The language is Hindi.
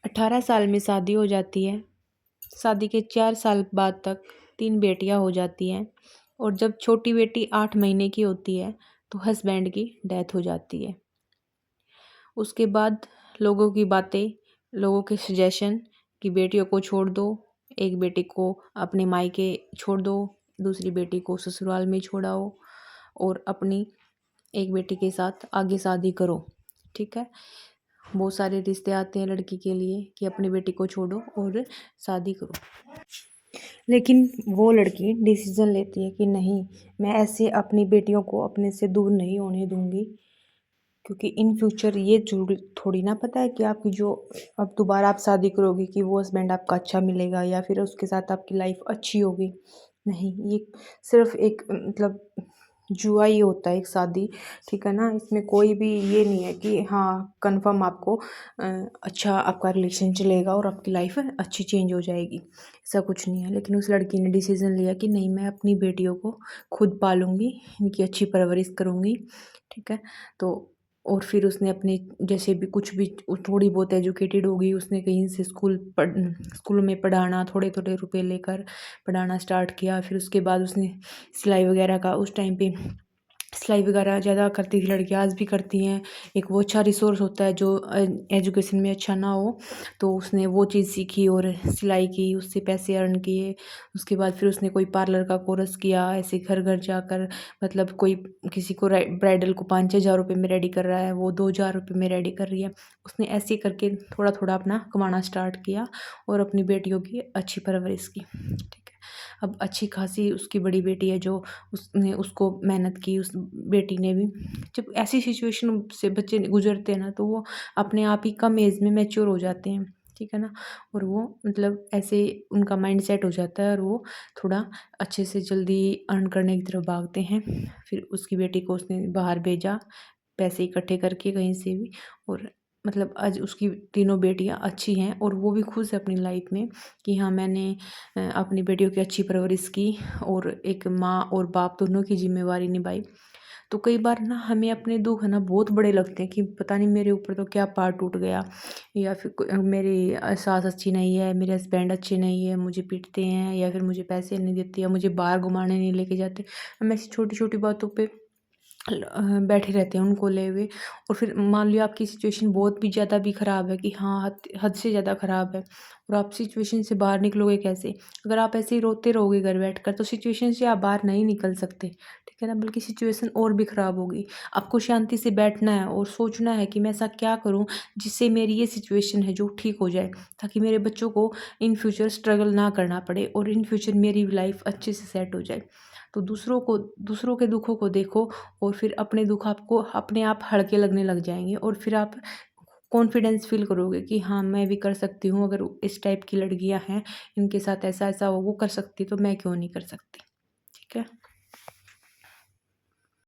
18 साल में शादी हो जाती है। शादी के 4 साल बाद तक 3 बेटियां हो जाती हैं और जब छोटी बेटी 8 महीने की होती है तो हस्बैंड की डेथ हो जाती है। उसके बाद लोगों की बातें, लोगों के सजेशन कि बेटियों को छोड़ दो, एक बेटी को अपने मायके छोड़ दो, दूसरी बेटी को ससुराल में छोड़ाओ और अपनी एक बेटी के साथ आगे शादी करो। ठीक है, बहुत सारे रिश्ते आते हैं लड़की के लिए कि अपनी बेटी को छोड़ो और शादी करो। लेकिन वो लड़की डिसीजन लेती है कि नहीं, मैं ऐसे अपनी बेटियों को अपने से दूर नहीं होने दूंगी, क्योंकि इन फ्यूचर ये जरूर थोड़ी ना पता है कि आपकी जो अब दोबारा आप शादी करोगे कि वो हस्बैंड आपका अच्छा मिलेगा या फिर उसके साथ आपकी लाइफ अच्छी होगी। नहीं, ये सिर्फ एक मतलब जुआ ही होता है एक शादी। ठीक है ना, इसमें कोई भी ये नहीं है कि हाँ कंफर्म आपको अच्छा आपका रिलेशन चलेगा और आपकी लाइफ अच्छी चेंज हो जाएगी। ऐसा कुछ नहीं है। लेकिन उस लड़की ने डिसीजन लिया कि नहीं, मैं अपनी बेटियों को खुद पालूंगी, इनकी अच्छी परवरिश करूंगी। ठीक है, तो और फिर उसने अपने जैसे भी कुछ भी थोड़ी बहुत एजुकेटेड हो गई, उसने कहीं से स्कूल में पढ़ाना, थोड़े थोड़े रुपए लेकर पढ़ाना स्टार्ट किया। फिर उसके बाद उसने सिलाई वगैरह का, उस टाइम पे सिलाई वगैरह ज़्यादा करती थी लड़कियाँ, आज भी करती हैं। एक वो अच्छा रिसोर्स होता है जो एजुकेशन में अच्छा ना हो, तो उसने वो चीज़ सीखी और सिलाई की, उससे पैसे अर्न किए। उसके बाद फिर उसने कोई पार्लर का कोर्स किया, ऐसे घर घर जाकर, मतलब कोई किसी को ब्राइडल को 5-6 हज़ार रुपये में रेडी कर रहा है, वो 2 हज़ार रुपये में रेडी कर रही है। उसने ऐसे करके थोड़ा थोड़ा अपना कमाना स्टार्ट किया और अपनी बेटियों की अच्छी परवरिश की। ठीक है, अब अच्छी खासी उसकी बड़ी बेटी है जो उसने उसको मेहनत की, उस बेटी ने भी। जब ऐसी सिचुएशन से बच्चे गुजरते हैं ना, तो वो अपने आप ही कम एज में मैच्योर हो जाते हैं। ठीक है ना, और वो मतलब ऐसे उनका माइंड सेट हो जाता है और वो थोड़ा अच्छे से जल्दी अर्न करने की तरफ भागते हैं। फिर उसकी बेटी को उसने बाहर भेजा, पैसे इकट्ठे करके कहीं से भी, और मतलब आज उसकी तीनों बेटियां अच्छी हैं और वो भी खुश है अपनी लाइफ में कि हाँ, मैंने अपनी बेटियों की अच्छी परवरिश की और एक माँ और बाप दोनों की जिम्मेवारी निभाई। तो कई बार ना हमें अपने दुख है ना बहुत बड़े लगते हैं कि पता नहीं मेरे ऊपर तो क्या पार टूट गया, या फिर मेरी सास अच्छी नहीं है, मेरे हस्बैंड अच्छे नहीं है, मुझे पीटते हैं, या फिर मुझे पैसे नहीं देते, या मुझे बाहर घुमाने नहीं लेके जाते। हम ऐसी छोटी छोटी बातों पे बैठे रहते हैं उनको ले हुए। और फिर मान लियो आपकी सिचुएशन बहुत भी ज़्यादा भी ख़राब है कि हाँ, हद हद से ज़्यादा ख़राब है और आप सिचुएशन से बाहर निकलोगे कैसे? अगर आप ऐसे ही रोते रहोगे घर बैठकर, तो सिचुएशन से आप बाहर नहीं निकल सकते। ठीक है ना, बल्कि सिचुएशन और भी ख़राब होगी। आपको शांति से बैठना है और सोचना है कि मैं ऐसा क्या करूँ जिससे मेरी ये सिचुएशन है जो ठीक हो जाए, ताकि मेरे बच्चों को इन फ्यूचर स्ट्रगल ना करना पड़े और इन फ्यूचर मेरी लाइफ अच्छे से सेट हो जाए। तो दूसरों के दुखों को देखो और फिर अपने दुख आपको अपने आप हल्के लगने लग जाएंगे और फिर आप कॉन्फिडेंस फील करोगे कि हाँ, मैं भी कर सकती हूँ। अगर इस टाइप की लड़कियां हैं, इनके साथ ऐसा ऐसा वो कर सकती, तो मैं क्यों नहीं कर सकती। ठीक है।